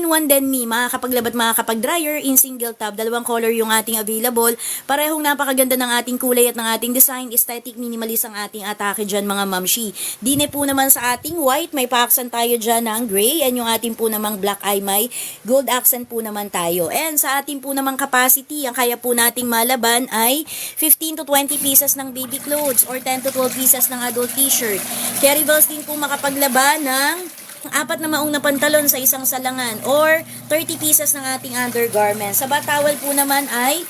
2-in-1 din mi, makakapaglabat, makakapag-dryer in single tub. Dalawang color yung ating available. Parehong napakaganda ng ating kulay at ng ating design. Aesthetic minimalist ang ating atake dyan mga mamshi. Dine po naman sa ating white, may pa-accent tayo dyan ng gray. And yung ating po namang black ay may gold accent po naman tayo. And sa ating po namang capacity, ang kaya po nating malaban ay 15 to 20 pieces ng baby clothes or 10 to 12 pieces ng adult t-shirt. Carry bells din po makapaglaban ng apat na maong na pantalon sa isang salangan or 30 pieces ng ating undergarments. Sa batawal po naman ay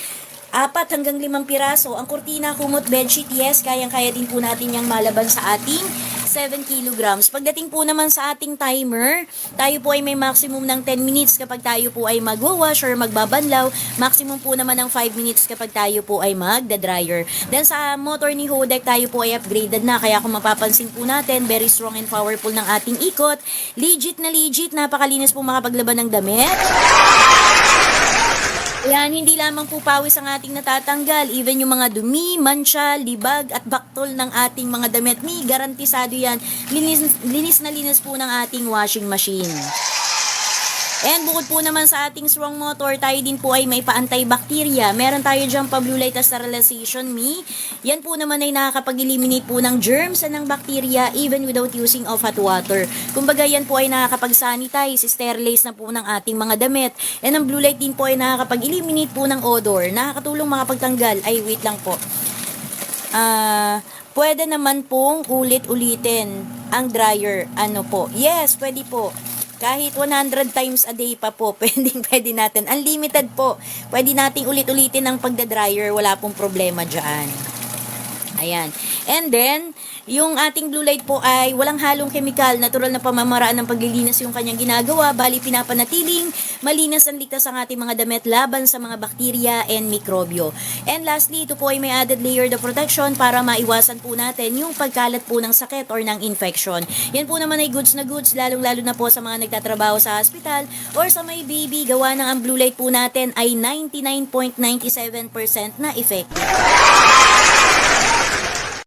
4 hanggang 5 piraso. Ang kurtina, kumot, bedsheet, yes, kayang-kaya din po natin yung malaban sa ating 7 kilograms. Pagdating po naman sa ating timer, tayo po ay may maximum ng 10 minutes kapag tayo po ay magwawash or magbabanlaw. Maximum po naman ng 5 minutes kapag tayo po ay magda-dryer. Then sa motor ni Hodek, tayo po ay upgraded na. Kaya kung mapapansin po natin, very strong and powerful ng ating ikot. Legit na legit, napakalinis po makapaglaban ng damit. Ayan, hindi lamang po pawis ang ating natatanggal. Even yung mga dumi, mancha, libag at baktol ng ating mga damit ni garantisado yan. Linis na linis po ng ating washing machine. And bukod po naman sa ating strong motor, tayo din po ay may pa-antibacteria. Meron tayo dyan pa blue light sterilization me. Yan po naman ay nakakapag-eliminate po ng germs and ng bacteria even without using of hot water. Kumbaga yan po ay nakakapag-sanitize, sterilize na po ng ating mga damit. And ang blue light din po ay nakakapag-eliminate po ng odor. Nakakatulong makapagtanggal. Ay, wait lang po. Pwede naman pong ulit-ulitin ang dryer. Ano po? Yes, pwede po. Kahit 100 times a day pa po, pwede natin. Unlimited po. Pwede nating ulit-ulitin ang pagda-dryer. Wala pong problema dyan. Ayan. And then, yung ating blue light po ay walang halong chemical, natural na pamamaraan ng paglilinis yung kanyang ginagawa, bali pinapanatiling malinis ang ligtas ang ating mga damit laban sa mga bakterya and mikrobyo. And lastly, ito po ay may added layer of protection para maiwasan po natin yung pagkalat po ng sakit or ng infection. Yan po naman ay goods na goods, lalong-lalo na po sa mga nagtatrabaho sa hospital or sa may baby, gawa ng ang blue light po natin ay 99.97% na effective.